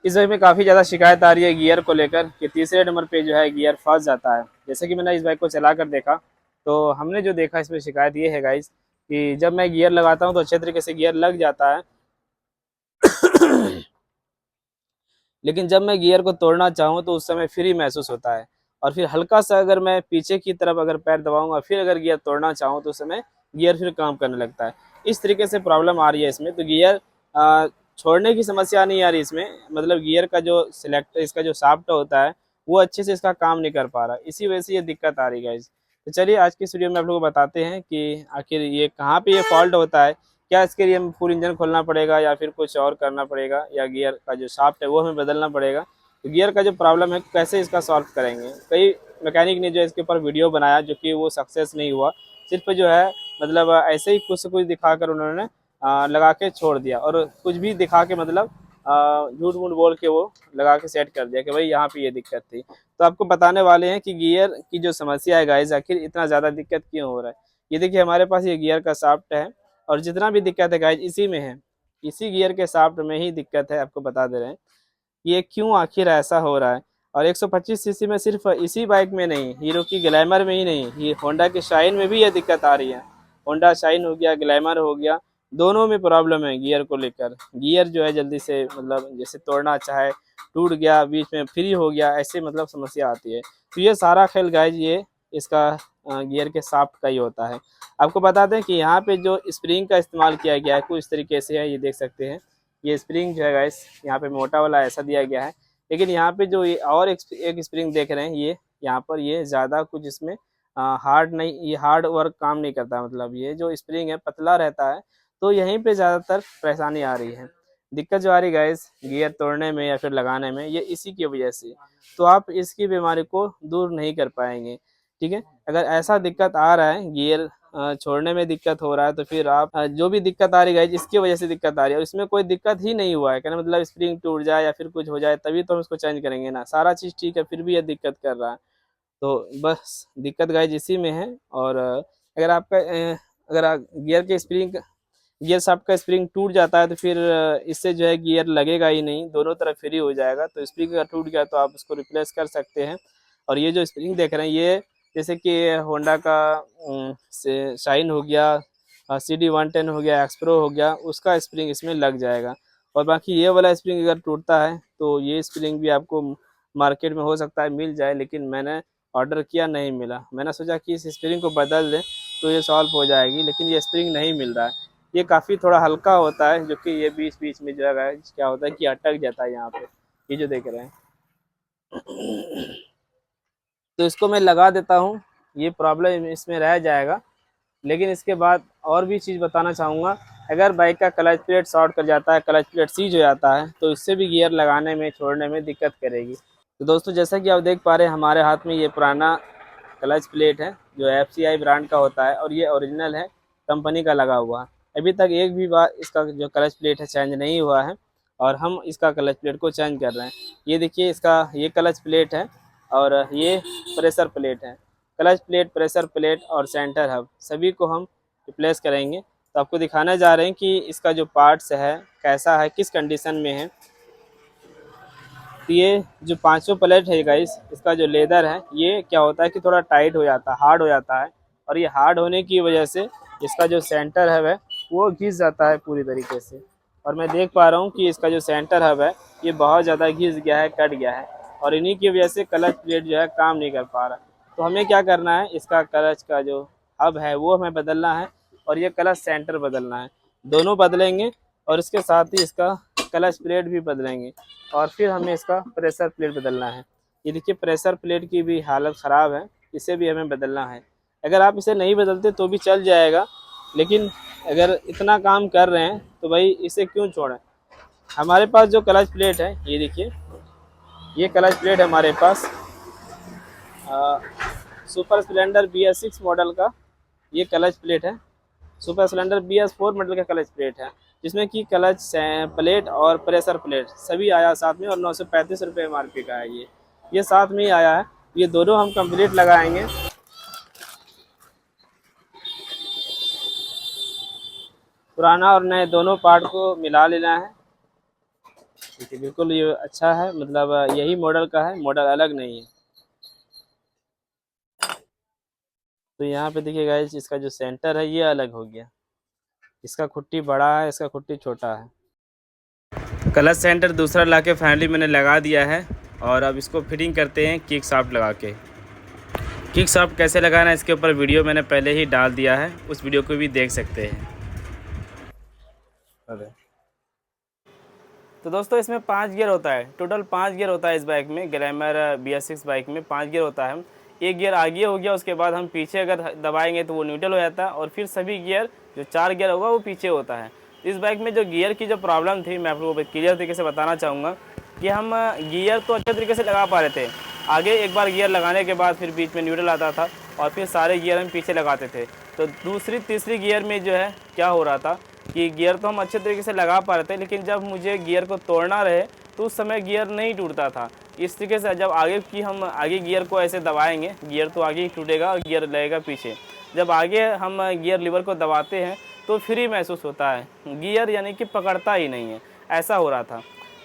इस बाइक में काफ़ी ज़्यादा शिकायत आ रही है गियर को लेकर कि तीसरे नंबर पे जो है गियर फंस जाता है। जैसे कि मैंने इस बाइक को चला कर देखा, तो हमने जो देखा इसमें शिकायत ये है गाइस कि जब मैं गियर लगाता हूँ तो अच्छे तरीके से गियर लग जाता है। लेकिन जब मैं गियर को तोड़ना चाहूँ तो उस समय फ्री महसूस होता है। और फिर हल्का सा अगर मैं पीछे की तरफ अगर पैर दबाऊंगा फिर अगर गियर तोड़ना चाहूँ तो उस समय गियर फिर काम करने लगता है। इस तरीके से प्रॉब्लम आ रही है इसमें। तो गियर छोड़ने की समस्या नहीं आ रही इसमें, मतलब गियर का जो सिलेक्ट इसका जो शाफ्ट होता है वो अच्छे से इसका काम नहीं कर पा रहा, इसी वजह से ये दिक्कत आ रही है गाइस। तो चलिए आज की इस वीडियो में आप लोगों को बताते हैं कि आखिर ये कहाँ पे ये फॉल्ट होता है। क्या इसके लिए हमें फुल इंजन खोलना पड़ेगा या फिर कुछ और करना पड़ेगा, या गियर का जो शाफ्ट है वो हमें बदलना पड़ेगा। तो गियर का जो प्रॉब्लम है कैसे इसका सॉल्व करेंगे। कई मैकेनिक ने जो इसके ऊपर वीडियो बनाया जो कि वो सक्सेस नहीं हुआ। सिर्फ जो है मतलब ऐसे ही कुछ से कुछ दिखाकर उन्होंने लगा के छोड़ दिया, और कुछ भी दिखा के मतलब झूठ मूठ बोल के वो लगा के सेट कर दिया कि भाई यहाँ पे ये दिक्कत थी। तो आपको बताने वाले हैं कि गियर की जो समस्या है गाइस आखिर इतना ज़्यादा दिक्कत क्यों हो रहा है। ये देखिए हमारे पास ये गियर का शाफ्ट है, और जितना भी दिक्कत है गाइज इसी में है, इसी गियर के शाफ्ट में ही दिक्कत है। आपको बता दे रहे हैं ये क्यों आखिर ऐसा हो रहा है। और 125 सीसी में सिर्फ इसी बाइक में नहीं, हीरो की ग्लैमर में ही नहीं, ये होंडा की शाइन में भी ये दिक्कत आ रही है। होंडा शाइन हो गया, ग्लैमर हो गया, दोनों में प्रॉब्लम है गियर को लेकर। गियर जो है जल्दी से मतलब जैसे तोड़ना चाहे टूट गया, बीच में फ्री हो गया, ऐसे मतलब समस्या आती है। तो ये सारा खेल गाइज ये इसका गियर के शाफ्ट का ही होता है। आपको बता दें कि यहाँ पे जो स्प्रिंग का इस्तेमाल किया गया है कुछ इस तरीके से है, ये देख सकते हैं। ये स्प्रिंग जो है गाइस यहाँ पे मोटा वाला ऐसा दिया गया है, लेकिन यहाँ पे जो ये और एक स्प्रिंग देख रहे हैं ये यहाँ पर ये ज़्यादा कुछ इसमें हार्ड नहीं, ये हार्ड वर्क काम नहीं करता, मतलब ये जो स्प्रिंग है पतला रहता है। तो यहीं पे ज़्यादातर परेशानी आ रही है, दिक्कत जो आ रही है गाइस गियर तोड़ने में या फिर लगाने में, ये इसी की वजह से। तो आप इसकी बीमारी को दूर नहीं कर पाएंगे। ठीक है, अगर ऐसा दिक्कत आ रहा है गियर छोड़ने में दिक्कत हो रहा है, तो फिर आप जो भी दिक्कत आ रही है जिसकी वजह से दिक्कत आ रही है, और इसमें कोई दिक्कत ही नहीं हुआ है, कहना मतलब स्प्रिंग टूट जाए या फिर कुछ हो जाए तभी तो हम इसको चेंज करेंगे ना, सारा चीज़ ठीक है फिर भी ये दिक्कत कर रहा है। तो बस दिक्कत गाइज इसी में है। और अगर आपका अगर गियर के स्प्रिंग गियर शाफ्ट का स्प्रिंग टूट जाता है तो फिर इससे जो है गियर लगेगा ही नहीं, दोनों तरफ फ्री हो जाएगा। तो स्प्रिंग अगर टूट गया तो आप उसको रिप्लेस कर सकते हैं। और ये जो स्प्रिंग देख रहे हैं ये जैसे कि होंडा का से शाइन हो गया, CD 110 हो गया, एक्सप्रो हो गया, उसका स्प्रिंग इसमें लग जाएगा। और बाकी ये वाला स्प्रिंग अगर टूटता है तो ये स्प्रिंग भी आपको मार्केट में हो सकता है मिल जाए, लेकिन मैंने ऑर्डर किया नहीं मिला। मैंने सोचा कि इस स्प्रिंग को बदल दें तो ये सॉल्व हो जाएगी, लेकिन ये स्प्रिंग नहीं मिल रहा है। ये काफ़ी थोड़ा हल्का होता है, जो कि ये बीच बीच में जो है क्या होता है कि अटक जाता है यहाँ पे, ये जो देख रहे हैं। तो इसको मैं लगा देता हूँ, ये प्रॉब्लम इसमें रह जाएगा। लेकिन इसके बाद और भी चीज़ बताना चाहूँगा, अगर बाइक का क्लच प्लेट शॉर्ट कर जाता है, क्लच प्लेट सीज हो जाता है, तो इससे भी गियर लगाने में छोड़ने में दिक्कत करेगी। तो दोस्तों जैसा कि आप देख पा रहे हैं हमारे हाथ में ये पुराना क्लच प्लेट है जो FCI ब्रांड का होता है, और ये ओरिजिनल है, कंपनी का लगा हुआ है। अभी तक एक भी बार इसका जो क्लच प्लेट है चेंज नहीं हुआ है, और हम इसका क्लच प्लेट को चेंज कर रहे हैं। ये देखिए इसका ये क्लच प्लेट है, और ये प्रेशर प्लेट है। क्लच प्लेट, प्रेशर प्लेट और सेंटर हब सभी को हम रिप्लेस करेंगे। तो आपको दिखाने जा रहे हैं कि इसका जो पार्ट्स है कैसा है, किस कंडीशन में है। तो ये जो पांचों प्लेट है गाइस, इसका जो लेदर है ये क्या होता है कि थोड़ा टाइट हो जाता है, हार्ड हो जाता है। और ये हार्ड होने की वजह से इसका जो सेंटर हब है वो घिस जाता है पूरी तरीके से। और मैं देख पा रहा हूँ कि इसका जो सेंटर हब है ये बहुत ज़्यादा घिस गया है, कट गया है, और इन्हीं की वजह से क्लच प्लेट जो है काम नहीं कर पा रहा। तो हमें क्या करना है, इसका क्लच का जो हब है वो हमें बदलना है, और ये क्लच सेंटर बदलना है, दोनों बदलेंगे। और इसके साथ ही इसका क्लच प्लेट भी बदलेंगे, और फिर हमें इसका प्रेशर प्लेट बदलना है। ये देखिए प्रेशर प्लेट की भी हालत ख़राब है, इसे भी हमें बदलना है। अगर आप इसे नहीं बदलते तो भी चल जाएगा, लेकिन अगर इतना काम कर रहे हैं तो भाई इसे क्यों छोड़ें। हमारे पास जो क्लच प्लेट है ये देखिए, ये क्लच प्लेट है हमारे पास सुपर स्प्लेंडर BS6 मॉडल का ये क्लच प्लेट है। सुपर स्प्लेंडर BS4 मॉडल का क्लच प्लेट है, जिसमें कि क्लच प्लेट और प्रेशर प्लेट सभी आया साथ में, और 935 रुपये MRP का है। ये साथ में ही आया है। ये दोनों हम कंप्लीट लगाएंगे, पुराना और नए दोनों पार्ट को मिला लेना है। देखिए बिल्कुल ये अच्छा है, मतलब यही मॉडल का है, मॉडल अलग नहीं है। तो यहाँ पे देखिए गाइस, इसका जो सेंटर है ये अलग हो गया, इसका खुट्टी बड़ा है, इसका खुट्टी छोटा है। क्लच सेंटर दूसरा लाके फाइनली मैंने लगा दिया है, और अब इसको फिटिंग करते हैं किक शाफ्ट लगा के। किक शाफ्ट कैसे लगाना है इसके ऊपर वीडियो मैंने पहले ही डाल दिया है, उस वीडियो को भी देख सकते हैं। अरे तो दोस्तों इसमें 5 गियर होता है, टोटल 5 गियर होता है इस बाइक में, ग्लैमर BS6 बाइक में 5 गियर होता है। एक गियर आगे हो गया, उसके बाद हम पीछे अगर दबाएंगे तो वो न्यूट्रल हो जाता है, और फिर सभी गियर जो 4 गियर होगा वो पीछे होता है। इस बाइक में जो गियर की जो प्रॉब्लम थी, मैं आप लोगों को क्लियर तरीके से बताना चाहूँगा कि हम गियर तो अच्छे तरीके से लगा पा रहे थे, आगे एक बार गियर लगाने के बाद फिर बीच में न्यूट्रल आता था, और फिर सारे गियर हम पीछे लगाते थे। तो दूसरी तीसरी गियर में जो है क्या हो रहा था कि गियर तो हम अच्छे तरीके से लगा पा रहे थे, लेकिन जब मुझे गियर को तोड़ना रहे तो उस समय गियर नहीं टूटता था। इस तरीके से जब आगे की हम आगे गियर को ऐसे दबाएंगे, गियर तो आगे ही टूटेगा और गियर लगेगा पीछे। जब आगे हम गियर लीवर को दबाते हैं तो फ्री महसूस होता है, गियर यानी कि पकड़ता ही नहीं है, ऐसा हो रहा था।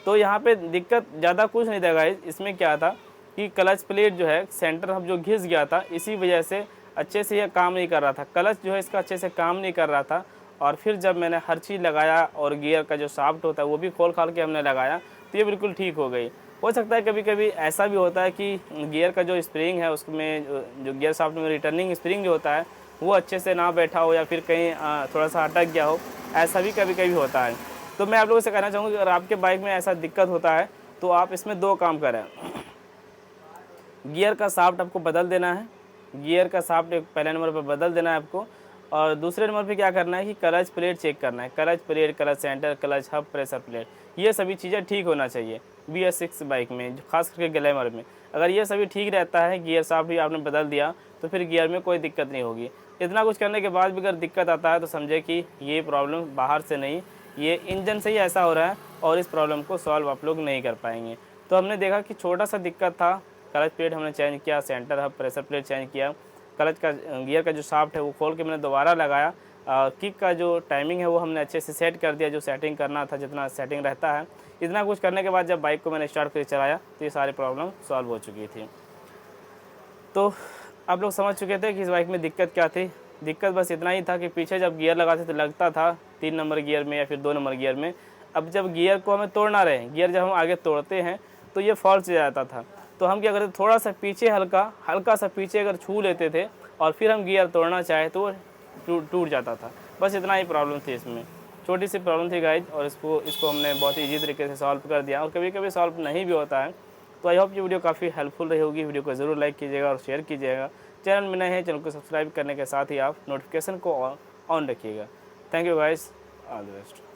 तो यहाँ पे दिक्कत ज़्यादा कुछ नहीं था गाइस, इसमें क्या था कि क्लच प्लेट जो है सेंटर हम जो घिस गया था, इसी वजह से अच्छे से यह काम नहीं कर रहा था, क्लच जो है इसका अच्छे से काम नहीं कर रहा था। और फिर जब मैंने हर चीज़ लगाया और गियर का जो शाफ्ट होता है वो भी खोल खाल के हमने लगाया, तो ये बिल्कुल ठीक हो गई। हो सकता है कभी कभी ऐसा भी होता है कि गियर का जो स्प्रिंग है उसमें जो गियर शाफ्ट में रिटर्निंग स्प्रिंग जो होता है वो अच्छे से ना बैठा हो, या फिर कहीं थोड़ा सा अटक गया हो, ऐसा भी कभी कभी होता है। तो मैं आप लोगों से कहना चाहूँगा कि अगर आपके बाइक में ऐसा दिक्कत होता है तो आप इसमें 2 काम करें। गियर का शाफ्ट आपको बदल देना है, गियर का शाफ्ट पहले नंबर पर बदल देना है आपको, और दूसरे नंबर पे क्या करना है कि क्लच प्लेट चेक करना है, clutch plate, clutch centre, clutch hub, pressure plate, ये सभी चीज़ें ठीक होना चाहिए BS6 बाइक में, खास करके ग्लैमर में। अगर ये सभी ठीक रहता है, गियर शाफ्ट भी आपने बदल दिया, तो फिर गियर में कोई दिक्कत नहीं होगी। इतना कुछ करने के बाद भी अगर दिक्कत आता है तो समझे कि ये प्रॉब्लम बाहर से नहीं, ये इंजन से ही ऐसा हो रहा है, और इस प्रॉब्लम को सॉल्व आप लोग नहीं कर पाएंगे। तो हमने देखा कि छोटा सा दिक्कत था, क्लच प्लेट हमने चेंज किया, centre hub, pressure plate change किया, क्लच का गियर का जो शाफ्ट है वो खोल के मैंने दोबारा लगाया, किक का जो टाइमिंग है वो हमने अच्छे से सेट कर दिया, जो सेटिंग करना था, जितना सेटिंग रहता है। इतना कुछ करने के बाद जब बाइक को मैंने स्टार्ट करके चलाया तो ये सारी प्रॉब्लम सॉल्व हो चुकी थी। तो आप लोग समझ चुके थे कि इस बाइक में दिक्कत क्या थी। दिक्कत बस इतना ही था कि पीछे जब गियर लगाते तो लगता था 3 नंबर गियर में या फिर 2 नंबर गियर में। अब जब गियर को हमें तोड़ना रहे, गियर जब हम आगे तोड़ते हैं तो ये फॉल्ट से जाता था। तो हम क्या करते, थोड़ा सा पीछे हल्का सा पीछे अगर छू लेते थे और फिर हम गियर तोड़ना चाहे तो वो टूट जाता था। बस इतना ही प्रॉब्लम थी इसमें, छोटी सी प्रॉब्लम थी गाइज, और इसको हमने बहुत ही ईजी तरीके से सॉल्व कर दिया। और कभी कभी सॉल्व नहीं भी होता है। तो आई होप ये वीडियो काफ़ी हेल्पफुल रही होगी। वीडियो को ज़रूर लाइक कीजिएगा और शेयर कीजिएगा। चैनल में नए हैं, चैनल को सब्सक्राइब करने के साथ ही आप नोटिफिकेशन को ऑन रखिएगा। Thank you guys, all the best.